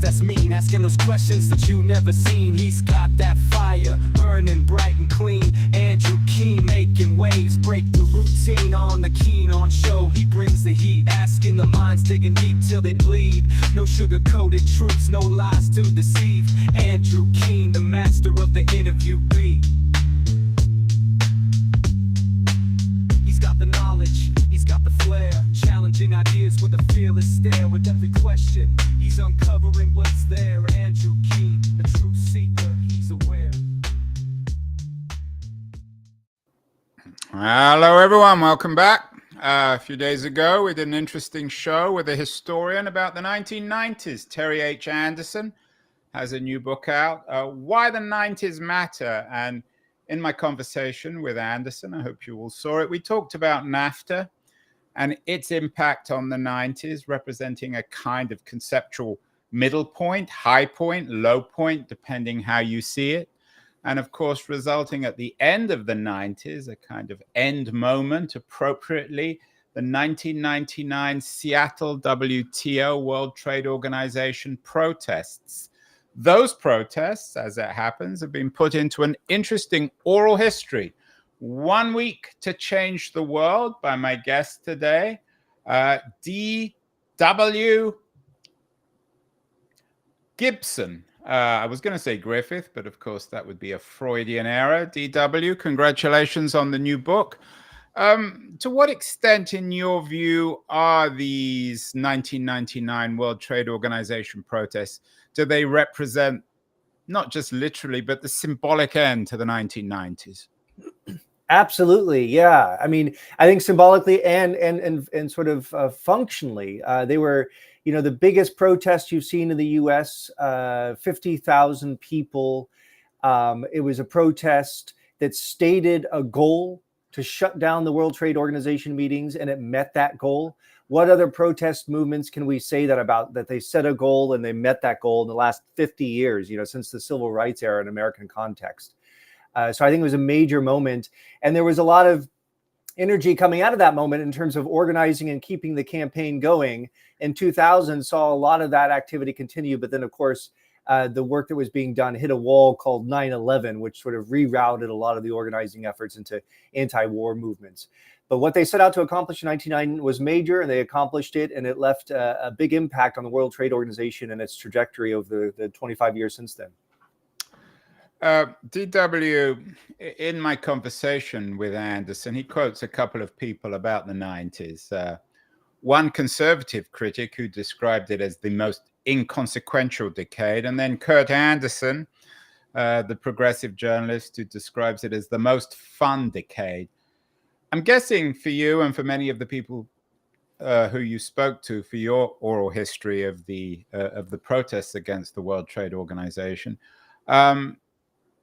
that's mean, asking those questions that you never seen. He's got that fire, burning bright and clean. Andrew Keen making waves, break the routine on the Keen on show. He brings the heat, asking the minds, digging deep till they bleed. No sugar-coated truths, no lies to deceive. Andrew Keen, the master of the interview beat. He's got the knowledge, he's got the flair, challenging ideas with a fearless stare. With every question, he's uncovering what's there. Andrew Keen, a truth seeker, he's aware. Hello everyone, welcome back. A few days ago we did an interesting show with a historian about the 1990s. Terry H. Anderson has a new book out, Why the 90s Matter. And in my conversation with Anderson, I hope you all saw it, we talked about NAFTA and its impact on the 90s, representing a kind of conceptual middle point, high point, low point, depending how you see it. And of course, resulting at the end of the 90s, a kind of end moment, appropriately, the 1999 Seattle WTO, World Trade Organization protests. Those protests, as it happens, have been put into an interesting oral history. 1 week to Change the World by my guest today, D.W. Gibson. I was going to say Griffith, but of course that would be a Freudian error. D.W., congratulations on the new book. To what extent, in your view, are these 1999 World Trade Organization protests, do they represent not just literally, but the symbolic end to the 1990s? Absolutely, yeah. I mean, I think symbolically and sort of functionally, they were, the biggest protest you've seen in the U.S. 50,000 people. It was a protest that stated a goal to shut down the World Trade Organization meetings, and it met that goal. What other protest movements can we say that they set a goal and they met that goal in the last 50 years? Since the Civil Rights era in American context. So I think it was a major moment, and there was a lot of energy coming out of that moment in terms of organizing and keeping the campaign going. In 2000, saw a lot of that activity continue, but then of course, the work that was being done hit a wall called 9/11, which sort of rerouted a lot of the organizing efforts into anti-war movements. But what they set out to accomplish in 1999 was major, and they accomplished it, and it left a big impact on the World Trade Organization and its trajectory over the 25 years since then. D.W., in my conversation with Anderson, he quotes a couple of people about the 90s. One conservative critic who described it as the most inconsequential decade, and then Kurt Anderson, the progressive journalist, who describes it as the most fun decade. I'm guessing for you and for many of the people who you spoke to for your oral history of the protests against the World Trade Organization,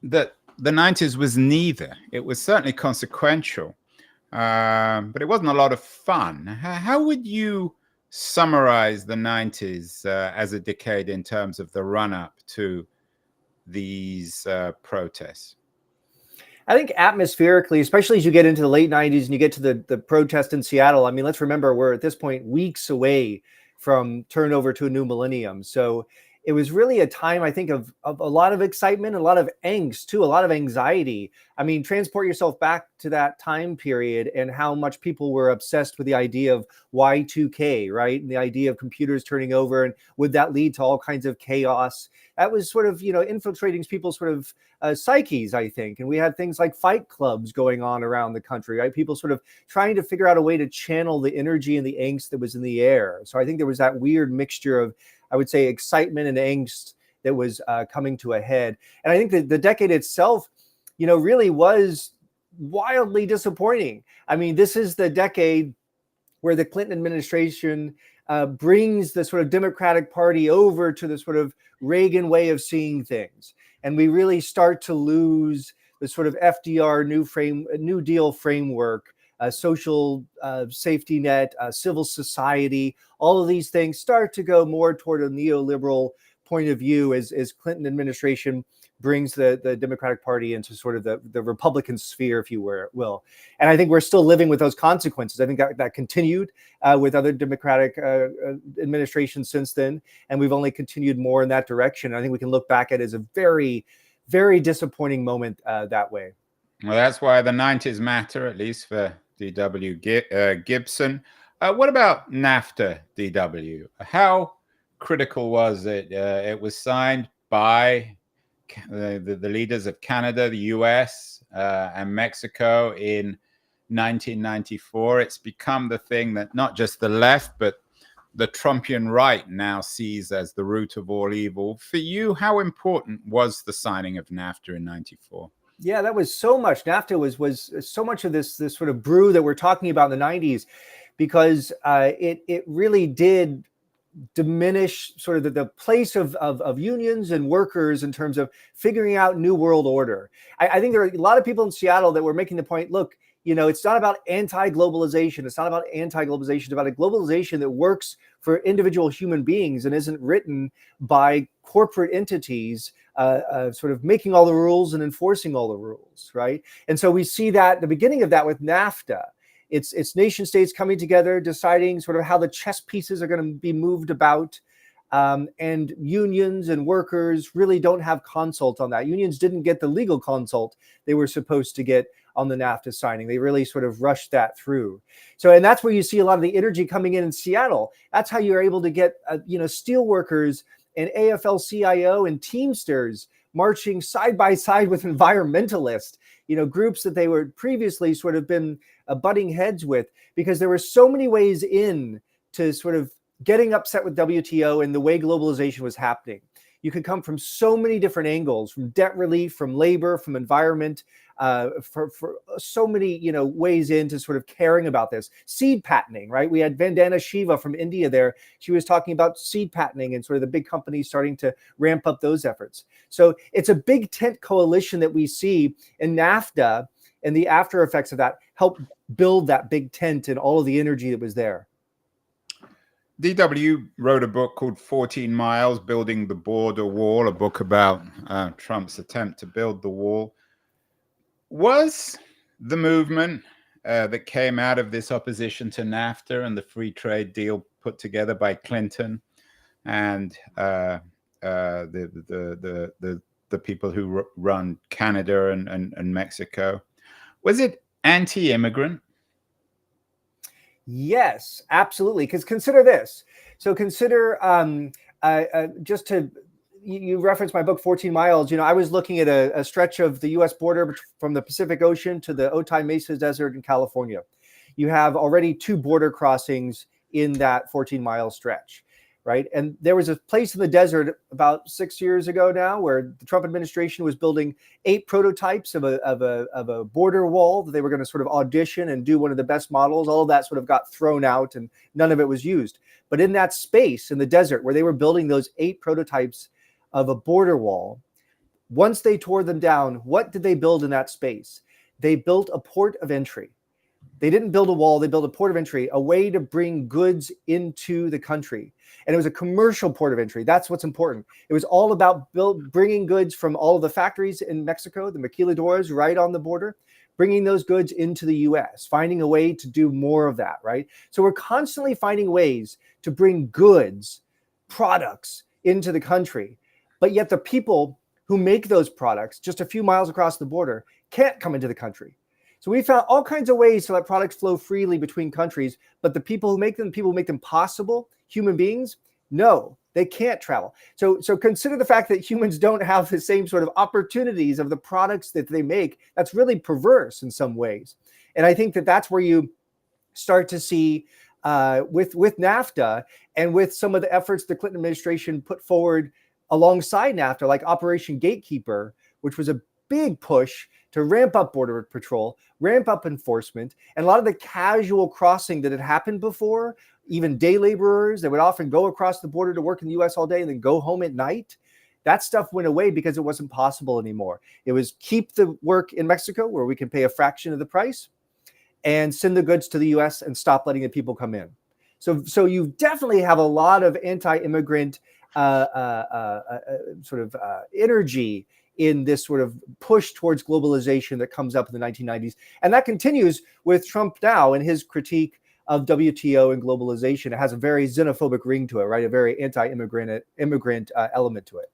that the 90s was neither. It was certainly consequential, but it wasn't a lot of fun. How would you summarize the 90s as a decade in terms of the run-up to these protests? I think atmospherically, especially as you get into the late 90s and you get to the protest in Seattle, I mean, let's remember we're at this point weeks away from turnover to a new millennium. So it was really a time, I think, of a lot of excitement, a lot of angst, too, a lot of anxiety. I mean, transport yourself back to that time period and how much people were obsessed with the idea of Y2K, right? And the idea of computers turning over, and would that lead to all kinds of chaos? That was sort of, infiltrating people's sort of psyches, I think. And we had things like fight clubs going on around the country, right? People sort of trying to figure out a way to channel the energy and the angst that was in the air. So I think there was that weird mixture of, I would say, excitement and angst that was coming to a head. And I think that the decade itself, really was wildly disappointing. I mean, this is the decade where the Clinton administration brings the sort of Democratic Party over to the sort of Reagan way of seeing things. And we really start to lose the sort of FDR New Deal framework, social safety net, civil society. All of these things start to go more toward a neoliberal point of view as Clinton administration brings the Democratic Party into sort of the Republican sphere, if you will. And I think we're still living with those consequences. I think that continued with other Democratic administrations since then, and we've only continued more in that direction. I think we can look back at it as a very, very disappointing moment that way. Well, that's why the 90s matter, at least for D.W. Gibson. What about NAFTA, D.W.? How critical was it? It was signed by the leaders of Canada, the US, and Mexico in 1994. It's become the thing that not just the left, but the Trumpian right now sees as the root of all evil. For you, how important was the signing of NAFTA in 94? Yeah, that was so much. NAFTA was so much of this sort of brew that we're talking about in the 90s, because it really did diminish sort of the place of unions and workers in terms of figuring out new world order. I think there are a lot of people in Seattle that were making the point, look, it's not about anti-globalization. It's not about anti-globalization. It's about a globalization that works for individual human beings and isn't written by corporate entities sort of making all the rules and enforcing all the rules, right? And so we see that the beginning of that with NAFTA. It's nation states coming together, deciding sort of how the chess pieces are going to be moved about. And unions and workers really don't have consult on that. Unions didn't get the legal consult they were supposed to get on the NAFTA signing. They really sort of rushed that through. So, and that's where you see a lot of the energy coming in Seattle. That's how you're able to get, steel workers and AFL-CIO and Teamsters marching side by side with environmentalists, groups that they were previously sort of been butting heads with, because there were so many ways in to sort of getting upset with WTO and the way globalization was happening. You could come from so many different angles, from debt relief, from labor, from environment, for so many ways into sort of caring about this. Seed patenting, right? We had Vandana Shiva from India there. She was talking about seed patenting and sort of the big companies starting to ramp up those efforts. So it's a big tent coalition that we see in NAFTA, and the after effects of that help build that big tent and all of the energy that was there. DW wrote a book called 14 Miles, Building the Border Wall, a book about Trump's attempt to build the wall. Was the movement that came out of this opposition to NAFTA and the free trade deal put together by Clinton and the people who run Canada and Mexico, was it anti-immigrant? Yes, absolutely. Because consider this. So consider just to, you referenced my book, 14 Miles. I was looking at a stretch of the U.S. border from the Pacific Ocean to the Otay Mesa Desert in California. You have already 2 border crossings in that 14-mile stretch, right? And there was a place in the desert about 6 years ago now where the Trump administration was building 8 prototypes of a border wall that they were going to sort of audition and do one of the best models. All of that sort of got thrown out and none of it was used. But in that space in the desert where they were building those 8 prototypes of a border wall, once they tore them down, what did they build in that space? They built a port of entry. They didn't build a wall, they built a port of entry, a way to bring goods into the country. And it was a commercial port of entry. That's what's important. It was all about bringing goods from all of the factories in Mexico, the maquiladoras right on the border, bringing those goods into the US, finding a way to do more of that, right? So we're constantly finding ways to bring goods, products into the country. But yet the people who make those products just a few miles across the border can't come into the country. So we found all kinds of ways to let products flow freely between countries, but the people who make them possible, human beings, no, they can't travel. So consider the fact that humans don't have the same sort of opportunities of the products that they make. That's really perverse in some ways. And I think that that's where you start to see with NAFTA and with some of the efforts the Clinton administration put forward alongside NAFTA, like Operation Gatekeeper, which was a big push to ramp up border patrol, ramp up enforcement, and a lot of the casual crossing that had happened before, even day laborers that would often go across the border to work in the US all day and then go home at night. That stuff went away because it wasn't possible anymore. It was keep the work in Mexico where we can pay a fraction of the price and send the goods to the US and stop letting the people come in. So you definitely have a lot of anti-immigrant energy in this sort of push towards globalization that comes up in the 1990s. And that continues with Trump now in his critique of WTO and globalization. It has a very xenophobic ring to it, right? A very anti-immigrant element to it.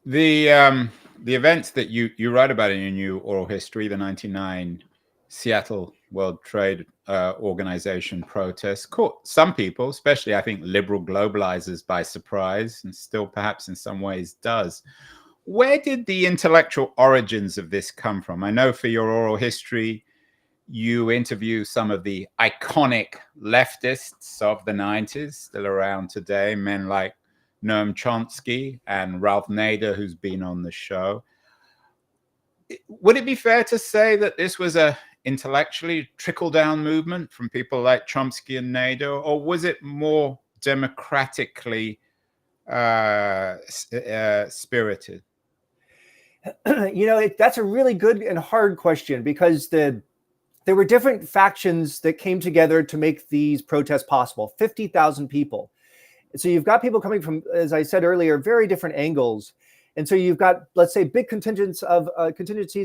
The events that you write about in your new oral history, the 99 Seattle World Trade Organization protests, caught some people, especially I think liberal globalizers, by surprise, and still perhaps in some ways does. Where did the intellectual origins of this come from? I know for your oral history, you interview some of the iconic leftists of the 90s, still around today, men like Noam Chomsky and Ralph Nader, who's been on the show. Would it be fair to say that this was a intellectually trickle-down movement from people like Chomsky and Nader, or was it more democratically spirited? That's a really good and hard question, because there were different factions that came together to make these protests possible. 50,000 people. So you've got people coming from, as I said earlier, very different angles. And so you've got, let's say, big contingencies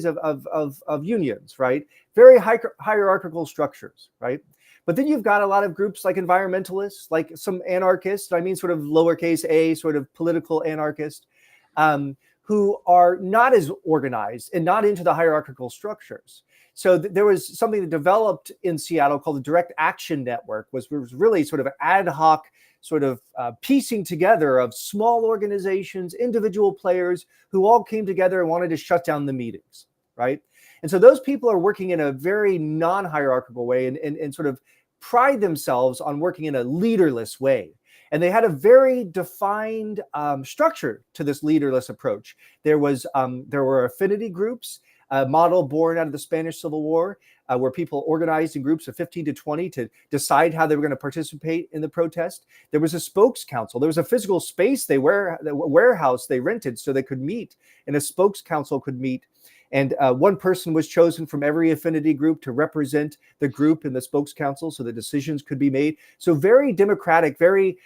of unions, right? Very hierarchical structures, right? But then you've got a lot of groups like environmentalists, like some anarchists, I mean sort of lowercase a, sort of political anarchists, who are not as organized and not into the hierarchical structures. So there was something that developed in Seattle called the Direct Action Network, was really sort of ad hoc sort of piecing together of small organizations, individual players who all came together and wanted to shut down the meetings, right? And so those people are working in a very non-hierarchical way and sort of pride themselves on working in a leaderless way. And they had a very defined structure to this leaderless approach. There were affinity groups, a model born out of the Spanish Civil War, where people organized in groups of 15 to 20 to decide how they were going to participate in the protest. There was a spokes council. There was a physical space, the warehouse they rented so they could meet, and a spokes council could meet. And one person was chosen from every affinity group to represent the group in the spokes council so the decisions could be made. So very democratic, very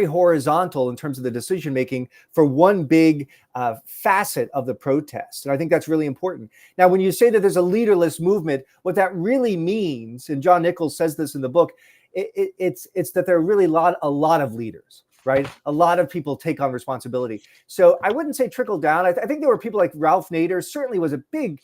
horizontal in terms of the decision making for one big facet of the protest. And I think that's really important. Now, when you say that there's a leaderless movement, what that really means, and John Nichols says this in the book, it's that there are really a lot of leaders, right? A lot of people take on responsibility. So I wouldn't say trickle down. I think there were people like Ralph Nader, certainly was a big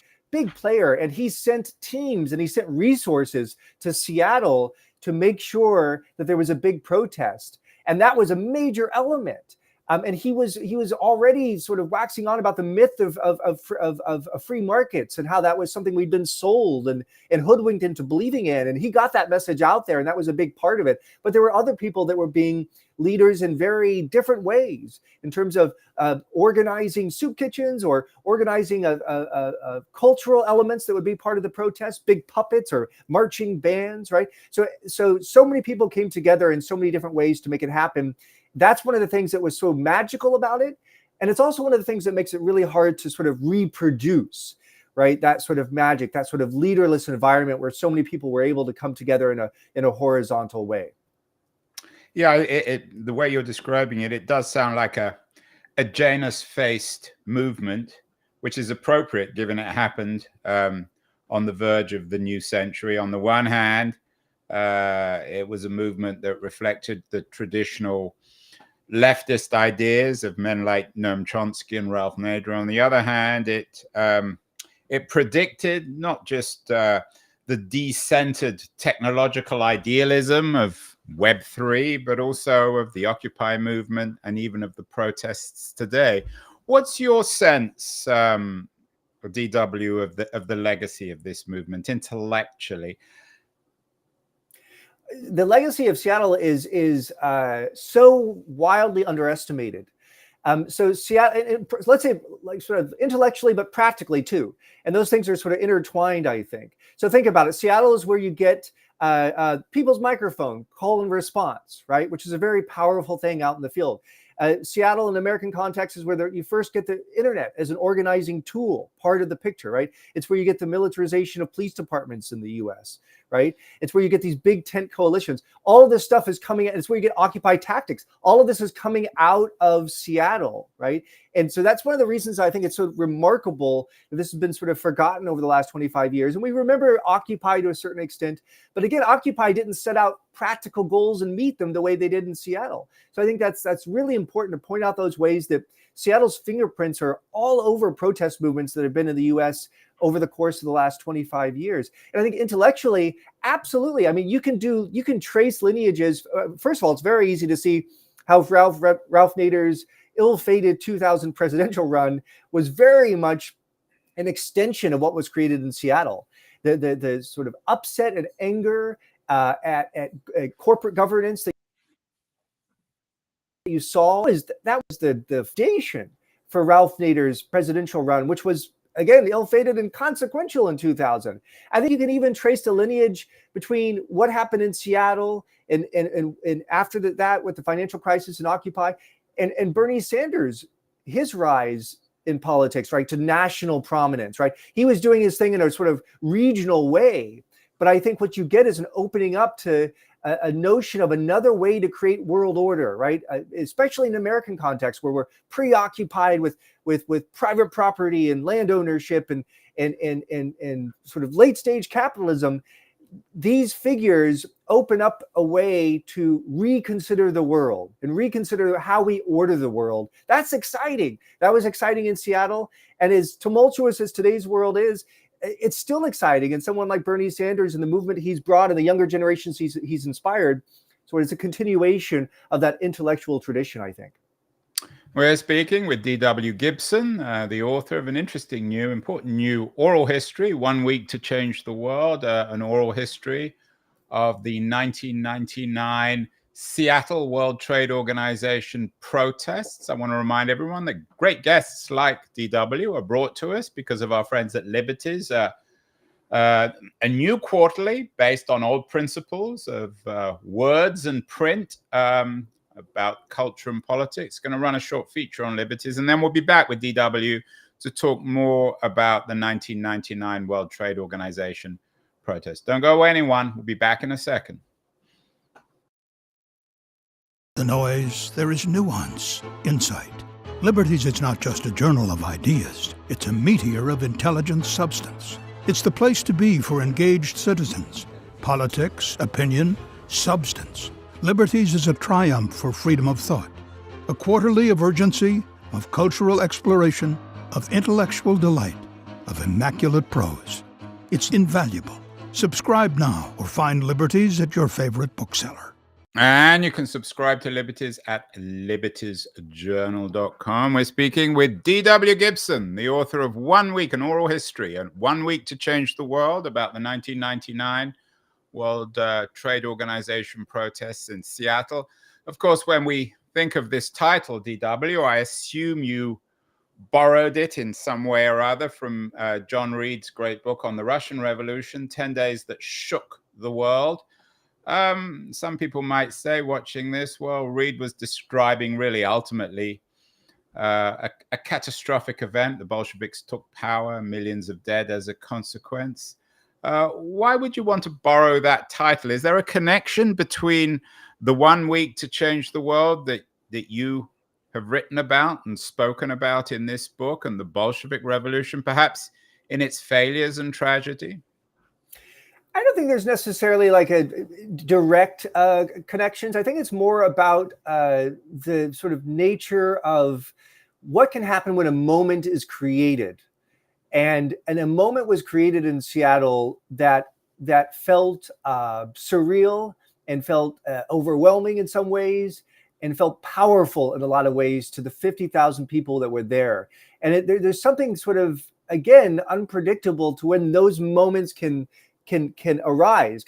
player, and he sent teams and he sent resources to Seattle to make sure that there was a big protest. And that was a major element. And he was already sort of waxing on about the myth of free markets and how that was something we'd been sold and hoodwinked into believing in. And he got that message out there, and that was a big part of it. But there were other people that were being leaders in very different ways in terms of organizing soup kitchens or organizing cultural elements that would be part of the protest, big puppets or marching bands, right? So many people came together in so many different ways to make it happen. That's one of the things that was so magical about it. And it's also one of the things that makes it really hard to sort of reproduce, right? That sort of magic, that sort of leaderless environment where so many people were able to come together in a horizontal way. Yeah, the way you're describing it, it does sound like a Janus-faced movement, which is appropriate given it happened on the verge of the new century. On the one hand, it was a movement that reflected the traditional leftist ideas of men like Noam Chomsky and Ralph Nader. On the other hand, it predicted not just the decentered technological idealism of Web3, but also of the Occupy movement and even of the protests today. What's your sense, DW, of the legacy of this movement intellectually? The legacy of Seattle is so wildly underestimated. So Seattle, let's say, like sort of intellectually, but practically too. And those things are sort of intertwined, I think. So think about it. Seattle is where you get people's microphone, call and response, right? Which is a very powerful thing out in the field. Seattle in American context is where you first get the internet as an organizing tool, part of the picture, right? It's where you get the militarization of police departments in the US, right? It's where you get these big tent coalitions. All of this stuff is coming. It's where you get Occupy tactics. All of this is coming out of Seattle, right? And so that's one of the reasons I think it's so remarkable that this has been sort of forgotten over the last 25 years. And we remember Occupy to a certain extent, but again, Occupy didn't set out practical goals and meet them the way they did in Seattle. So I think that's really important to point out those ways that Seattle's fingerprints are all over protest movements that have been in the U.S. over the course of the last 25 years. And I think intellectually, absolutely. I mean, you can trace lineages. First of all, it's very easy to see how Ralph Nader's ill-fated 2000 presidential run was very much an extension of what was created in Seattle. The sort of upset and anger at corporate governance that you saw that was the foundation for Ralph Nader's presidential run, which was again ill-fated and consequential in 2000. I think you can even trace the lineage between what happened in Seattle and after that with the financial crisis and Occupy and Bernie Sanders, his rise in politics, right, to national prominence, right? He was doing his thing in a sort of regional way, but I think what you get is an opening up to a notion of another way to create world order, right? Especially in the American context, where we're preoccupied with private property and land ownership and sort of late stage capitalism. These figures open up a way to reconsider the world and reconsider how we order the world. That's exciting. That was exciting in Seattle. And as tumultuous as today's world is, it's still exciting. And someone like Bernie Sanders and the movement he's brought and the younger generations he's inspired. So it's a continuation of that intellectual tradition, I think. We're speaking with D.W. Gibson, the author of an interesting important new oral history, 1 Week to Change the World, an oral history of the 1999 Seattle World Trade Organization protests. I want to remind everyone that great guests like D.W. are brought to us because of our friends at Liberties, a new quarterly based on old principles of words and print, about culture and politics. Going to run a short feature on Liberties, and then we'll be back with DW to talk more about the 1999 World Trade Organization protest. Don't go away, anyone. We'll be back in a second. The noise, there is nuance, insight. Liberties is not just a journal of ideas. It's a meteor of intelligent substance. It's the place to be for engaged citizens. Politics, opinion, substance. Liberties is a triumph for freedom of thought. A quarterly of urgency, of cultural exploration, of intellectual delight, of immaculate prose. It's invaluable. Subscribe now or find Liberties at your favorite bookseller. And you can subscribe to Liberties at libertiesjournal.com. We're speaking with D.W. Gibson, the author of 1 Week, an oral history, and 1 Week to Change the World, about the 1999 World Trade Organization protests in Seattle. Of course, when we think of this title, D.W., I assume you borrowed it in some way or other from John Reed's great book on the Russian Revolution, 10 Days That Shook the World. Some people might say, watching this, well, Reed was describing really ultimately a catastrophic event. The Bolsheviks took power, millions of dead as a consequence. Why would you want to borrow that title? Is there a connection between the 1 Week to Change the World that you have written about and spoken about in this book and the Bolshevik Revolution, perhaps in its failures and tragedy? I don't think there's necessarily like a direct connections. I think it's more about the sort of nature of what can happen when a moment is created. And a moment was created in Seattle that felt surreal and felt overwhelming in some ways and felt powerful in a lot of ways to the 50,000 people that were there. And there's something sort of, again, unpredictable to when those moments can arise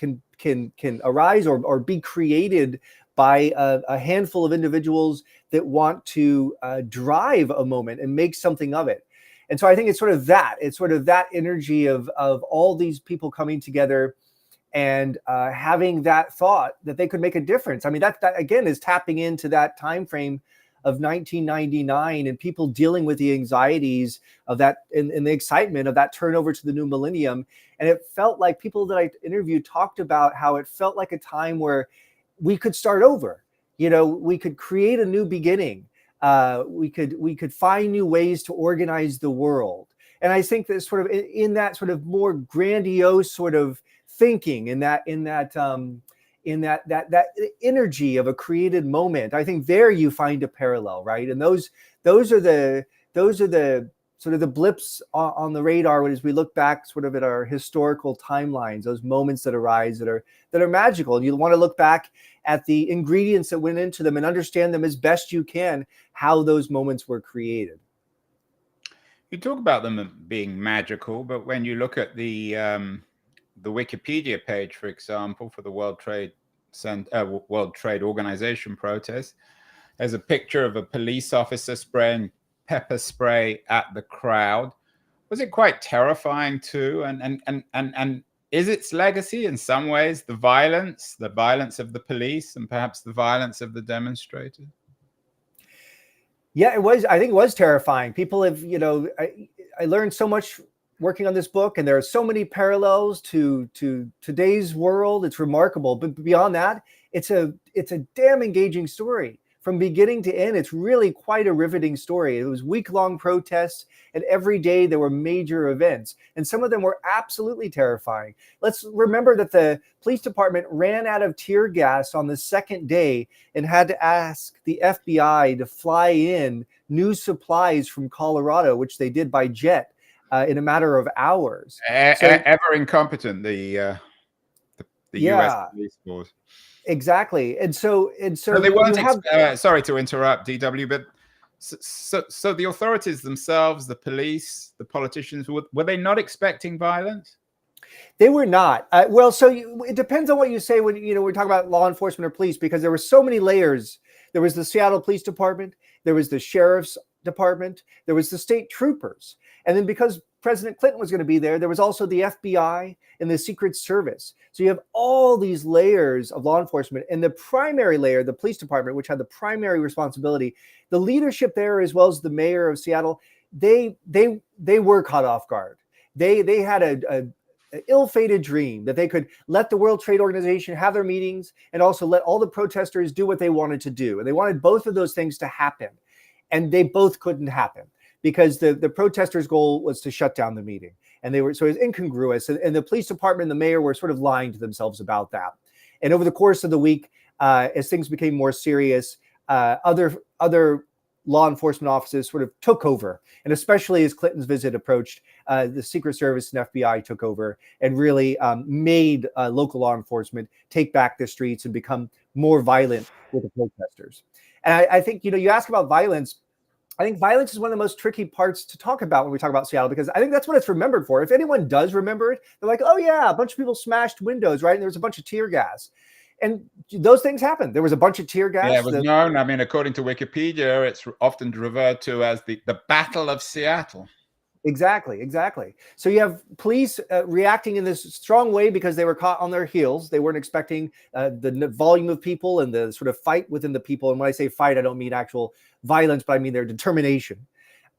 or be created by a handful of individuals that want to drive a moment and make something of it. And so I think it's sort of that energy of all these people coming together and having that thought that they could make a difference. I mean, that again is tapping into that time frame of 1999 and people dealing with the anxieties of that and the excitement of that turnover to the new millennium. And it felt like people that I interviewed talked about how it felt like a time where we could start over. We could create a new beginning. We could find new ways to organize the world. And I think that sort of in that sort of more grandiose sort of thinking, in that energy of a created moment, I think there you find a parallel, right? And those are the sort of the blips on the radar as we look back sort of at our historical timelines, those moments that arise that are magical. And you want to look back at the ingredients that went into them and understand them as best you can, how those moments were created. You talk about them being magical, but when you look at the Wikipedia page, for example, for the World Trade Organization protest, there's a picture of a police officer spraying pepper spray at the crowd. Was it quite terrifying too? And is its legacy in some ways the violence of the police and perhaps the violence of the demonstrators? Yeah, it was. I think it was terrifying. People have, I learned so much working on this book, and there are so many parallels to today's world. It's remarkable. But beyond that, it's a damn engaging story. From beginning to end, it's really quite a riveting story. It was week-long protests, and every day there were major events. And some of them were absolutely terrifying. Let's remember that the police department ran out of tear gas on the second day and had to ask the FBI to fly in new supplies from Colorado, which they did by jet in a matter of hours. Ever incompetent, the U.S. police force. Exactly. And so they weren't sorry to interrupt, DW, but so the authorities themselves, the police, the politicians, were they not expecting violence? They were not. It depends on what you say when we talk about law enforcement or police, because there were so many layers. There was the Seattle Police Department, there was the Sheriff's Department, there was the state troopers. And then because President Clinton was going to be there, there was also the FBI and the Secret Service. So you have all these layers of law enforcement, and the primary layer, the police department, which had the primary responsibility, the leadership there, as well as the mayor of Seattle, they were caught off guard. They had an ill-fated dream that they could let the World Trade Organization have their meetings and also let all the protesters do what they wanted to do. And they wanted both of those things to happen. And they both couldn't happen, because the protesters' goal was to shut down the meeting. And so it was incongruous. And the police department and the mayor were sort of lying to themselves about that. And over the course of the week, as things became more serious, other law enforcement offices sort of took over. And especially as Clinton's visit approached, the Secret Service and FBI took over and really made local law enforcement take back the streets and become more violent with the protesters. And I think, you ask about violence. I think violence is one of the most tricky parts to talk about when we talk about Seattle, because I think that's what it's remembered for. If anyone does remember it, they're like, oh yeah, a bunch of people smashed windows, right? And there was a bunch of tear gas. And those things happened. There was a bunch of tear gas. Yeah, it was known. I mean, according to Wikipedia, it's often referred to as the Battle of Seattle. Exactly. So you have police reacting in this strong way because they were caught on their heels. They weren't expecting the volume of people and the sort of fight within the people. And when I say fight, I don't mean actual violence, but I mean their determination.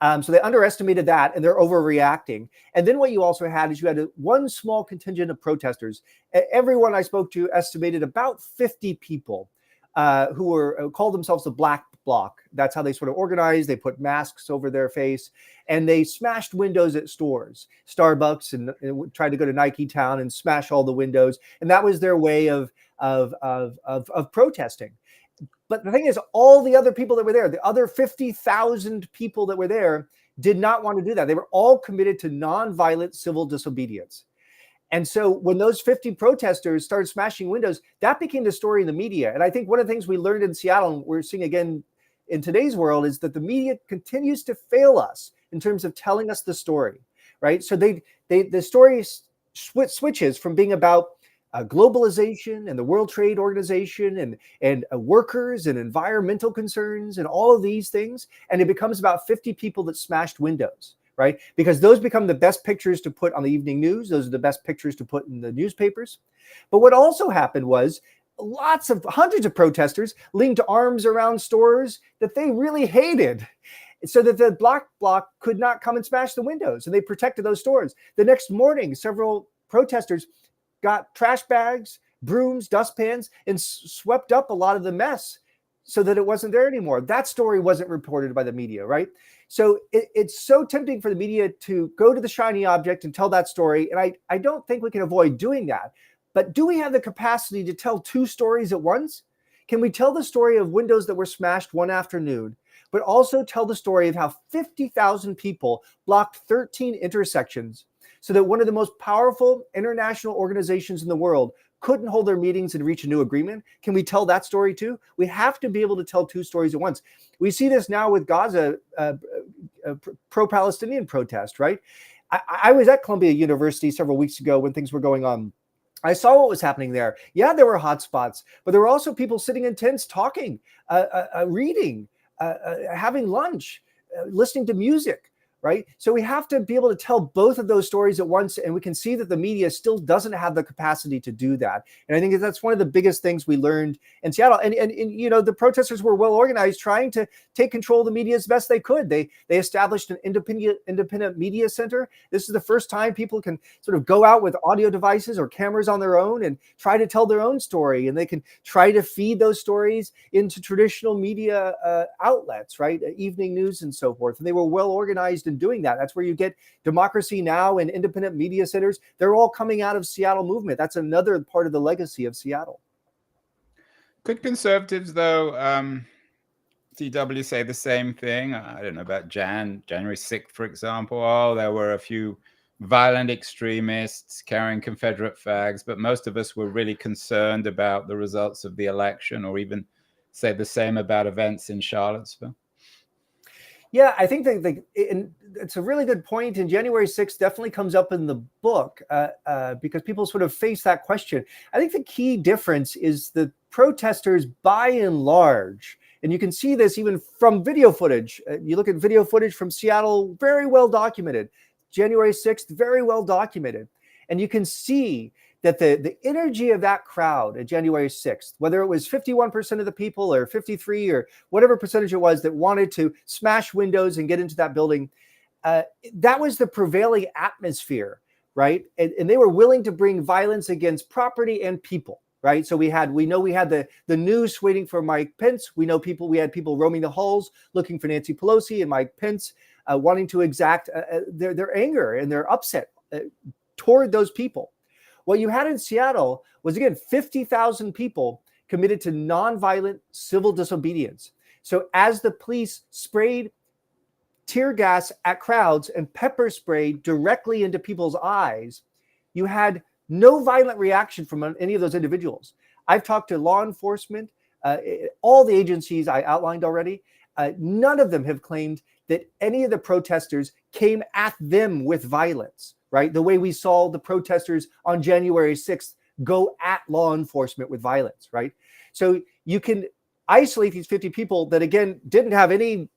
So they underestimated that, and they're overreacting. And then what you also had is you had one small contingent of protesters. Everyone I spoke to estimated about 50 people who were called themselves the Black Bloc. That's how they sort of organized. They put masks over their face, and they smashed windows at stores, Starbucks, and tried to go to Nike Town and smash all the windows. And that was their way of protesting. But the thing is, all the other people that were there, the other 50,000 people that were there, did not want to do that. They were all committed to nonviolent civil disobedience. And so when those 50 protesters started smashing windows, that became the story in the media. And I think one of the things we learned in Seattle, and we're seeing again in today's world, is that the media continues to fail us in terms of telling us the story, right? So the story switches from being about globalization and the World Trade Organization and workers and environmental concerns and all of these things, and it becomes about 50 people that smashed windows, right? Because those become the best pictures to put on the evening news. Those are the best pictures to put in the newspapers. But what also happened was hundreds of protesters linked arms around stores that they really hated, so that the Black Bloc could not come and smash the windows, and they protected those stores. The next morning, several protesters got trash bags, brooms, dustpans, and swept up a lot of the mess so that it wasn't there anymore. That story wasn't reported by the media, right? So it's so tempting for the media to go to the shiny object and tell that story, and I don't think we can avoid doing that. But do we have the capacity to tell two stories at once? Can we tell the story of windows that were smashed one afternoon, but also tell the story of how 50,000 people blocked 13 intersections so that one of the most powerful international organizations in the world couldn't hold their meetings and reach a new agreement? Can we tell that story too? We have to be able to tell two stories at once. We see this now with Gaza pro-Palestinian protest, right? I was at Columbia University several weeks ago when things were going on. I saw what was happening there. Yeah, there were hot spots, but there were also people sitting in tents talking, reading, having lunch, listening to music, right? So we have to be able to tell both of those stories at once, and we can see that the media still doesn't have the capacity to do that. And I think that's one of the biggest things we learned in Seattle. And you know, the protesters were well organized, trying to take control of the media as best they could. They established an independent media center. This is the first time people can sort of go out with audio devices or cameras on their own and try to tell their own story, and they can try to feed those stories into traditional media outlets, right? Evening news and so forth. And they were well organized in doing that. That's where you get Democracy Now! And independent media centers. They're all coming out of Seattle movement. That's another part of the legacy of Seattle. Could conservatives, though, DW say the same thing? I don't know about January 6th, for example. Oh, there were a few violent extremists carrying Confederate flags, but most of us were really concerned about the results of the election, or even say the same about events in Charlottesville. Yeah, I think it's a really good point. And January 6th definitely comes up in the book because people sort of face that question. I think the key difference is the protesters, by and large, and you can see this even from video footage. You look at video footage from Seattle, very well documented. January 6th, very well documented. And you can see that the energy of that crowd at January 6th, whether it was 51% of the people or 53 or whatever percentage it was that wanted to smash windows and get into that building, that was the prevailing atmosphere, right? And they were willing to bring violence against property and people, right? So we know we had the news waiting for Mike Pence. We had people roaming the halls looking for Nancy Pelosi and Mike Pence, wanting to exact their anger and their upset toward those people. What you had in Seattle was, again, 50,000 people committed to nonviolent civil disobedience. So as the police sprayed tear gas at crowds and pepper spray directly into people's eyes, you had no violent reaction from any of those individuals. I've talked to law enforcement, all the agencies I outlined already. None of them have claimed that any of the protesters came at them with violence, right? The way we saw the protesters on January 6th go at law enforcement with violence, right? So you can isolate these 50 people that, again, didn't have any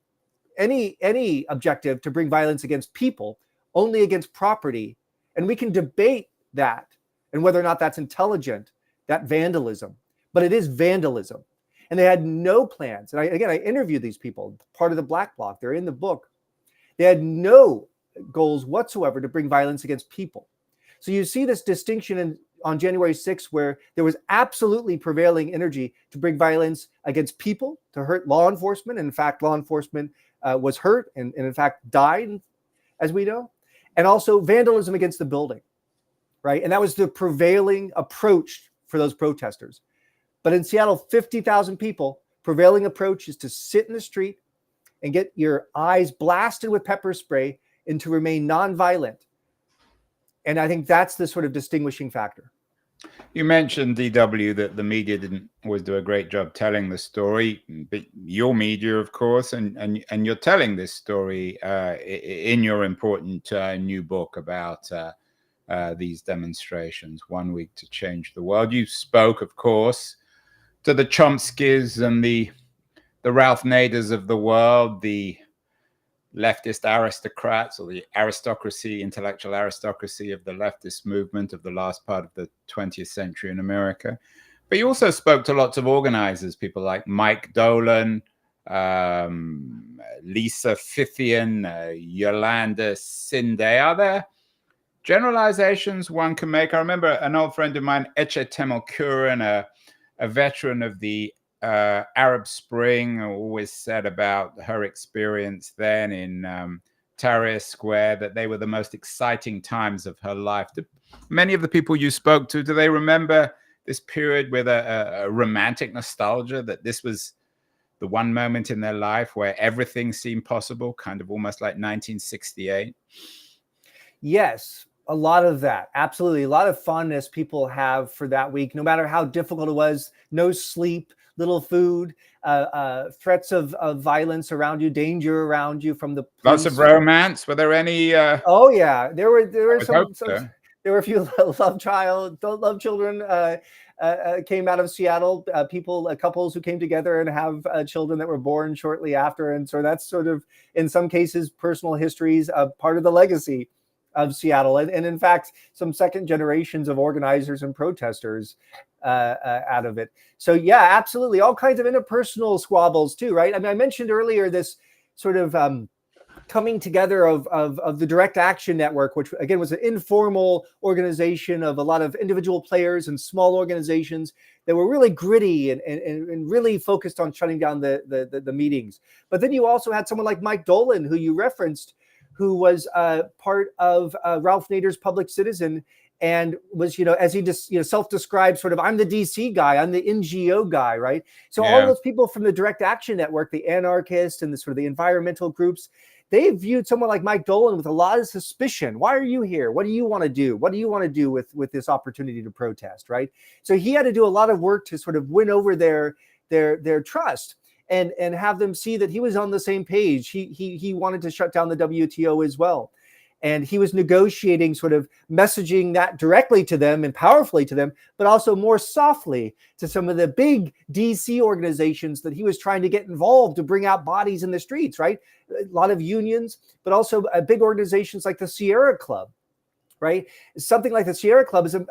objective to bring violence against people, only against property. And we can debate that and whether or not that's intelligent, that vandalism. But it is vandalism. And they had no plans. And I interviewed these people, part of the Black Bloc. They're in the book. They had no goals whatsoever to bring violence against people. So you see this distinction on January 6th, where there was absolutely prevailing energy to bring violence against people, to hurt law enforcement. And in fact, law enforcement was hurt and in fact died, as we know. And also vandalism against the building, right? And that was the prevailing approach for those protesters. But in Seattle, 50,000 people, prevailing approach is to sit in the street and get your eyes blasted with pepper spray and to remain nonviolent. And I think that's the sort of distinguishing factor. You mentioned, DW, that the media didn't always do a great job telling the story, but your media, of course, and you're telling this story in your important new book about these demonstrations, 1 week to change the world. You spoke, of course, to the Chomskys and the Ralph Naders of the world, the leftist aristocrats, or the aristocracy, intellectual aristocracy of the leftist movement of the last part of the 20th century in America. But you also spoke to lots of organizers, people like Mike Dolan, Lisa Fithian, Yolanda Sinde. Are there generalizations one can make? I remember an old friend of mine, Eche Temelkuran, a veteran of the Arab Spring, always said about her experience then in Tahrir Square that they were the most exciting times of her life. Many of the people you spoke to, do they remember this period with a romantic nostalgia that this was the one moment in their life where everything seemed possible, kind of almost like 1968? Yes, a lot of that. Absolutely. A lot of fondness people have for that week, no matter how difficult it was. No sleep, little food, threats of violence around you, danger around you from the police. Lots of romance. Were there any? Oh yeah, there were some so. there were a few love children came out of Seattle. Couples who came together and have children that were born shortly after, and so that's sort of, in some cases, personal histories of part of the legacy of Seattle, and in fact, some second generations of organizers and protesters out of it. So yeah, absolutely, all kinds of interpersonal squabbles too, right? I mean, I mentioned earlier this sort of coming together of the Direct Action Network, which again was an informal organization of a lot of individual players and small organizations that were really gritty and really focused on shutting down the meetings. But then you also had someone like Mike Dolan, who you referenced, who was part of Ralph Nader's Public Citizen, and was, as he just self-described, sort of, I'm the DC guy, I'm the NGO guy, right? So all those people from the Direct Action Network, the anarchists and the sort of the environmental groups, they viewed someone like Mike Dolan with a lot of suspicion. Why are you here? What do you want to do? What do you want to do with this opportunity to protest, right? So he had to do a lot of work to sort of win over their trust and have them see that he was on the same page. He wanted to shut down the WTO as well. And he was negotiating, sort of messaging that directly to them and powerfully to them, but also more softly to some of the big DC organizations that he was trying to get involved to bring out bodies in the streets, right? A lot of unions, but also big organizations like the Sierra Club, right? Something like the Sierra Club is an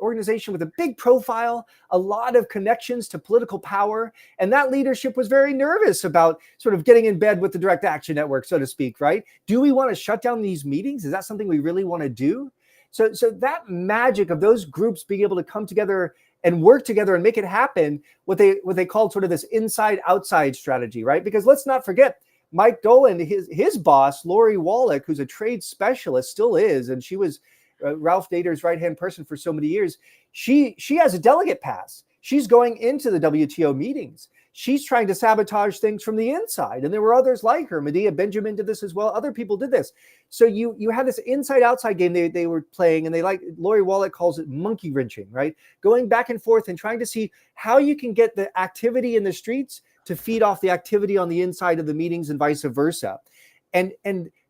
organization with a big profile, a lot of connections to political power. And that leadership was very nervous about sort of getting in bed with the Direct Action Network, so to speak, right? Do we want to shut down these meetings? Is that something we really want to do? So that magic of those groups being able to come together and work together and make it happen, what they called sort of this inside-outside strategy, right? Because let's not forget, Mike Dolan, his boss, Lori Wallach, who's a trade specialist, still is, and she was Ralph Nader's right-hand person for so many years. She has a delegate pass. She's going into the WTO meetings. She's trying to sabotage things from the inside, and there were others like her. Medea Benjamin did this as well. Other people did this. So you had this inside-outside game they were playing, and Lori Wallach calls it monkey wrenching, right? Going back and forth and trying to see how you can get the activity in the streets to feed off the activity on the inside of the meetings and vice versa. And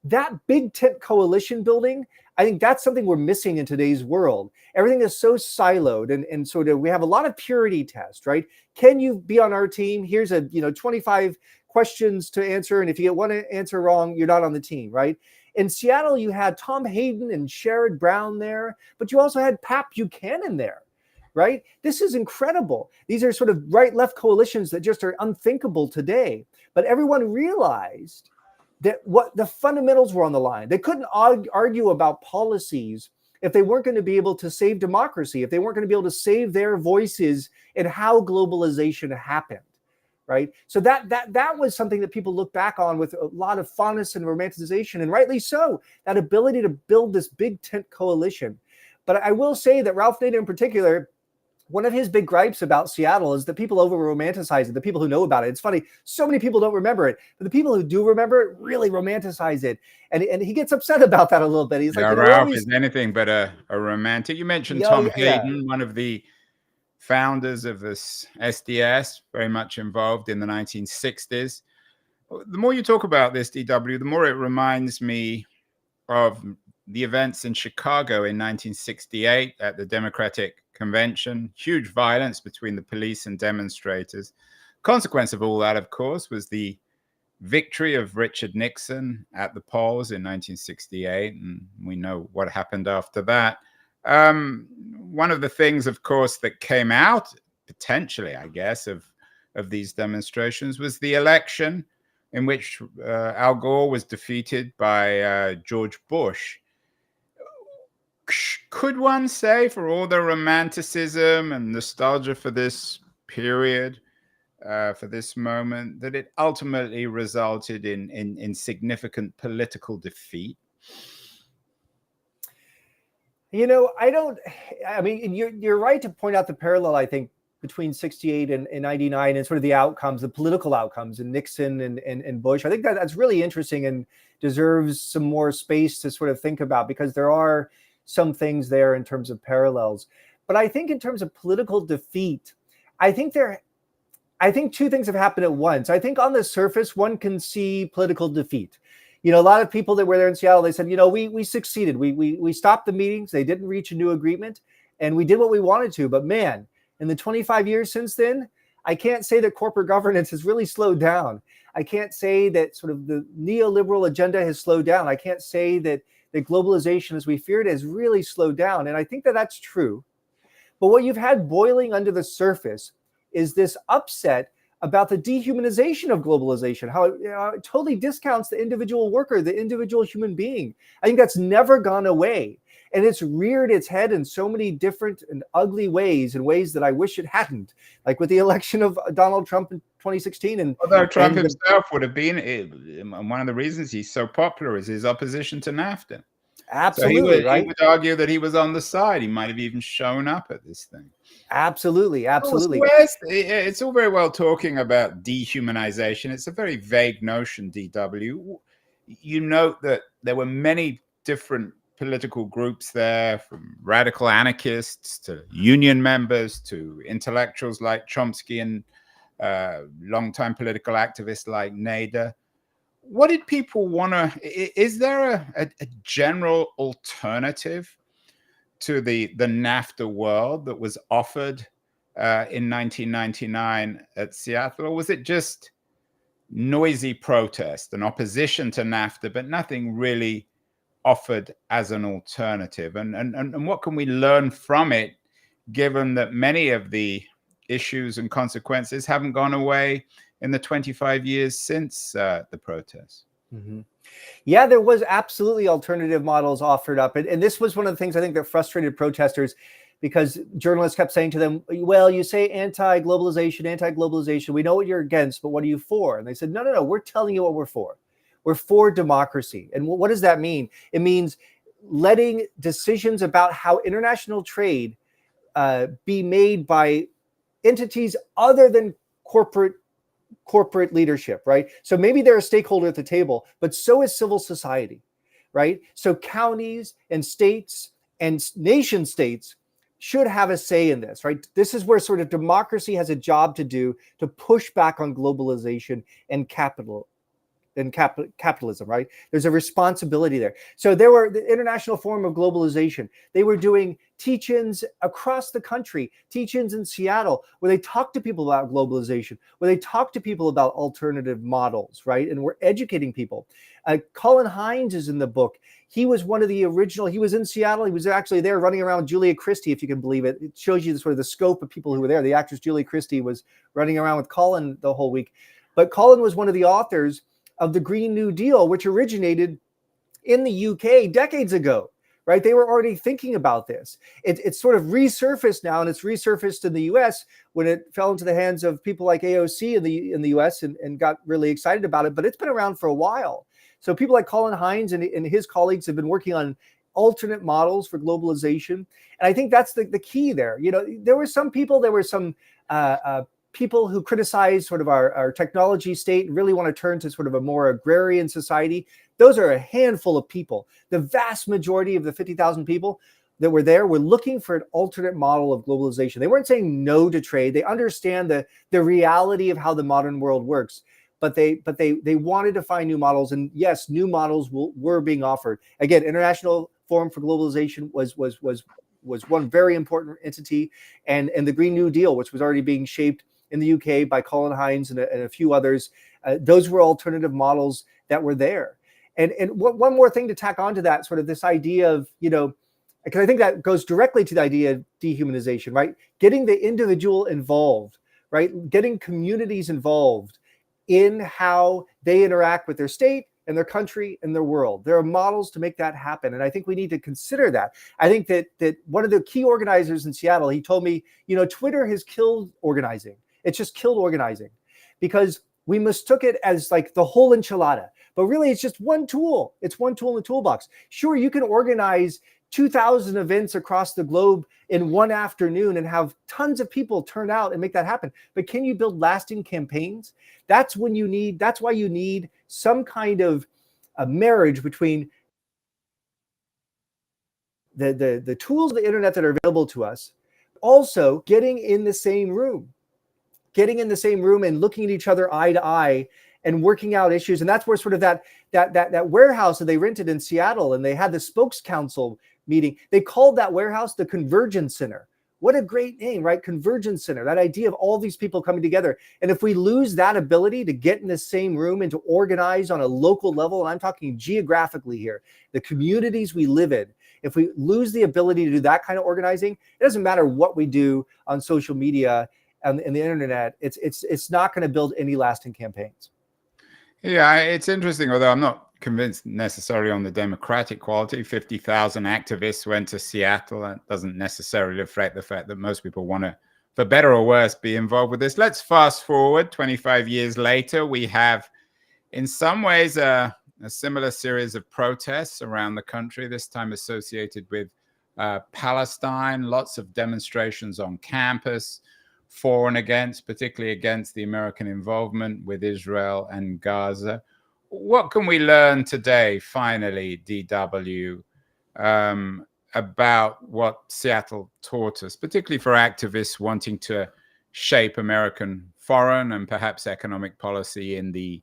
that big tent coalition building, I think that's something we're missing in today's world. Everything is so siloed and sort of, we have a lot of purity tests, right? Can you be on our team? Here's 25 questions to answer. And if you get one answer wrong, you're not on the team, right? In Seattle, you had Tom Hayden and Sherrod Brown there, but you also had Pat Buchanan there. Right? This is incredible. These are sort of right-left coalitions that just are unthinkable today. But everyone realized that what the fundamentals were on the line. They couldn't argue about policies if they weren't going to be able to save democracy, if they weren't going to be able to save their voices in how globalization happened. Right? So that was something that people look back on with a lot of fondness and romanticization, and rightly so, that ability to build this big tent coalition. But I will say that Ralph Nader in particular, one of his big gripes about Seattle is that people over-romanticize it, the people who know about it. It's funny, so many people don't remember it, but the people who do remember it really romanticize it. And he gets upset about that a little bit. He's like, Ralph is anything but a romantic. You mentioned Tom Hayden, one of the founders of this SDS, very much involved in the 1960s. The more you talk about this, DW, the more it reminds me of the events in Chicago in 1968 at the Democratic Convention. Huge violence between the police and demonstrators. Consequence of all that, of course, was the victory of Richard Nixon at the polls in 1968. And we know what happened after that. One of the things, of course, that came out potentially, I guess, of these demonstrations was the election in which Al Gore was defeated by George Bush. Could one say, for all the romanticism and nostalgia for this period, for this moment, that it ultimately resulted in significant political defeat? I mean, you're right to point out the parallel, I think, between 68 and 99 and sort of the outcomes, the political outcomes, and Nixon and Bush. I think that's really interesting and deserves some more space to sort of think about, because there are some things there in terms of parallels. But I think in terms of political defeat, I think two things have happened at once. I think on the surface, one can see political defeat. A lot of people that were there in Seattle, they said, we succeeded. We stopped the meetings. They didn't reach a new agreement, and we did what we wanted to. But man, in the 25 years since then, I can't say that corporate governance has really slowed down. I can't say that sort of the neoliberal agenda has slowed down. I can't say that globalization as we feared has really slowed down. And I think that that's true. But what you've had boiling under the surface is this upset about the dehumanization of globalization, how it totally discounts the individual worker, the individual human being. I think that's never gone away. And it's reared its head in so many different and ugly ways, in ways that I wish it hadn't, like with the election of Donald Trump in 2016. Although Trump himself would have been, one of the reasons he's so popular is his opposition to NAFTA. Absolutely, so he would argue that he was on the side. He might have even shown up at this thing. Absolutely. It's all very well talking about dehumanization. It's a very vague notion, DW. You note that there were many different political groups there, from radical anarchists to union members to intellectuals like Chomsky and longtime political activists like Nader. What did people want to? Is there a general alternative to the NAFTA world that was offered in 1999 at Seattle, or was it just noisy protest and opposition to NAFTA, but nothing really offered as an alternative? And what can we learn from it, given that many of the issues and consequences haven't gone away in the 25 years since the protests? Mm-hmm. Yeah, there was absolutely alternative models offered up. And this was one of the things I think that frustrated protesters, because journalists kept saying to them, well, you say anti-globalization. We know what you're against, but what are you for? And they said, no, we're telling you what we're for. We're for democracy. And what does that mean? It means letting decisions about how international trade be made by entities other than corporate leadership, right? So maybe they're a stakeholder at the table, but so is civil society, right? So counties and states and nation states should have a say in this, right? This is where sort of democracy has a job to do to push back on globalization and capitalism, right? There's a responsibility there. So there were the International Forum of Globalization. They were doing teach-ins across the country, teach-ins in Seattle, where they talked to people about globalization, where they talked to people about alternative models, right? And we're educating people. Colin Hines is in the book. He was one of the original, he was in Seattle. He was actually there running around with Julia Christie, if you can believe it. It shows you the sort of the scope of people who were there. The actress Julia Christie was running around with Colin the whole week. But Colin was one of the authors of the Green New Deal, which originated in the UK decades ago, right? They were already thinking about this. It's sort of resurfaced now, and it's resurfaced in the US when it fell into the hands of people like AOC in the US and got really excited about it, but it's been around for a while. So people like Colin Hines and his colleagues have been working on alternate models for globalization. And I think that's the key there. There were some people who criticize sort of our technology state and really want to turn to sort of a more agrarian society. Those are a handful of people. The vast majority of the 50,000 people that were there were looking for an alternate model of globalization. They weren't saying no to trade. They understand the reality of how the modern world works, but they wanted to find new models. And yes, new models were being offered. Again, International Forum for Globalization was one very important entity, and the Green New Deal, which was already being shaped in the UK by Colin Hines and a few others. Those were alternative models that were there. And one more thing to tack onto that, sort of this idea of, because I think that goes directly to the idea of dehumanization, right? Getting the individual involved, right? Getting communities involved in how they interact with their state and their country and their world. There are models to make that happen. And I think we need to consider that. I think that one of the key organizers in Seattle, he told me, Twitter has killed organizing. It's just killed organizing because we mistook it as like the whole enchilada. But really, it's just one tool. It's one tool in the toolbox. Sure, you can organize 2,000 events across the globe in one afternoon and have tons of people turn out and make that happen. But can you build lasting campaigns? That's why you need some kind of a marriage between the tools of the internet that are available to us, also getting in the same room and looking at each other eye to eye and working out issues. And that's where sort of that warehouse that they rented in Seattle, and they had the spokes council meeting. They called that warehouse the Convergence Center. What a great name, right? Convergence Center, that idea of all these people coming together. And if we lose that ability to get in the same room and to organize on a local level, and I'm talking geographically here, the communities we live in, if we lose the ability to do that kind of organizing, it doesn't matter what we do on social media and the internet, it's not going to build any lasting campaigns. Yeah, it's interesting, although I'm not convinced necessarily on the democratic quality. 50,000 activists went to Seattle. That doesn't necessarily reflect the fact that most people want to, for better or worse, be involved with this. Let's fast forward 25 years later. We have, in some ways, a similar series of protests around the country, this time associated with Palestine, lots of demonstrations on campus, for and against, particularly against the American involvement with Israel and Gaza. What can we learn today, finally, DW, about what Seattle taught us, particularly for activists wanting to shape American foreign and perhaps economic policy in the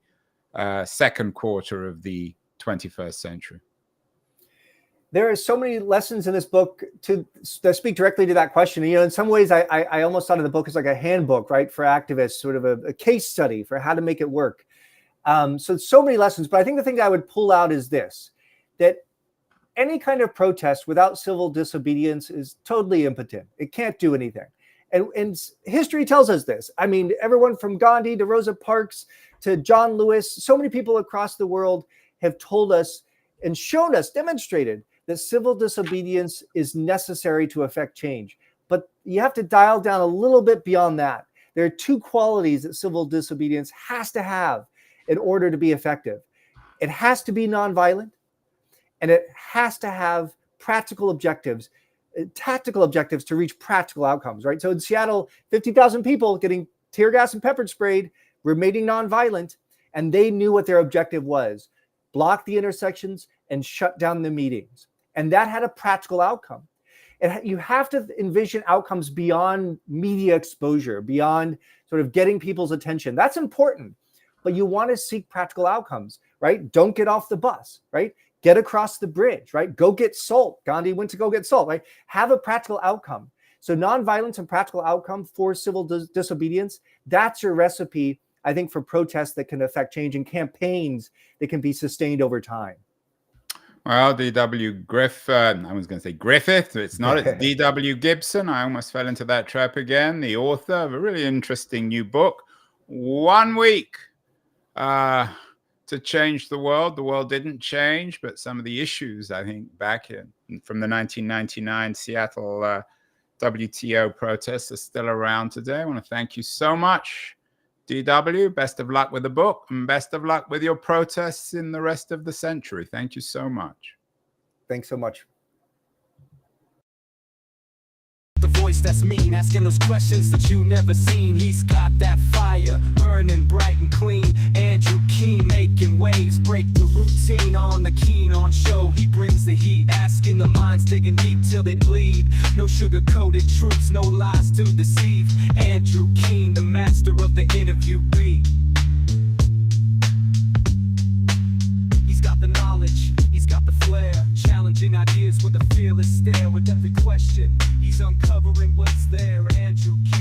second quarter of the 21st century? There are so many lessons in this book that speak directly to that question. In some ways, I almost thought of the book as like a handbook, right, for activists, sort of a case study for how to make it work. So many lessons. But I think the thing that I would pull out is this, that any kind of protest without civil disobedience is totally impotent. It can't do anything. And history tells us this. I mean, everyone from Gandhi to Rosa Parks to John Lewis, so many people across the world have told us and shown us, demonstrated that civil disobedience is necessary to affect change. But you have to dial down a little bit beyond that. There are two qualities that civil disobedience has to have in order to be effective. It has to be nonviolent, and it has to have practical objectives, tactical objectives to reach practical outcomes, right? So in Seattle, 50,000 people getting tear gas and pepper sprayed, remaining nonviolent, and they knew what their objective was: block the intersections and shut down the meetings. And that had a practical outcome. And you have to envision outcomes beyond media exposure, beyond sort of getting people's attention. That's important, but you want to seek practical outcomes, right? Don't get off the bus, right? Get across the bridge, right? Go get salt. Gandhi went to go get salt, right? Have a practical outcome. So nonviolence and practical outcome for civil disobedience, that's your recipe, I think, for protests that can affect change and campaigns that can be sustained over time. Well, D.W. Griffith, I was going to say Griffith, it's not, it's D.W. Gibson. I almost fell into that trap again. The author of a really interesting new book, 1 week to change the world. The world didn't change, but some of the issues, I think, back in from the 1999 Seattle WTO protests are still around today. I want to thank you so much, DW. Best of luck with the book, and best of luck with your protests in the rest of the century. Thank you so much. Thanks so much. The voice that's mean, asking those questions that you never seen. He's got that fire, burning bright and clean. Andrew Keen making waves, break the routine on the Keen on show. He brings the heat, asking the minds, digging deep till they bleed. No sugar-coated truths, no lies to deceive. Andrew Keen, the master of the interview beat. He's got the knowledge, he's got the flair, challenging ideas with a fearless stare. With every question, he's uncovering what's there. Andrew Keen.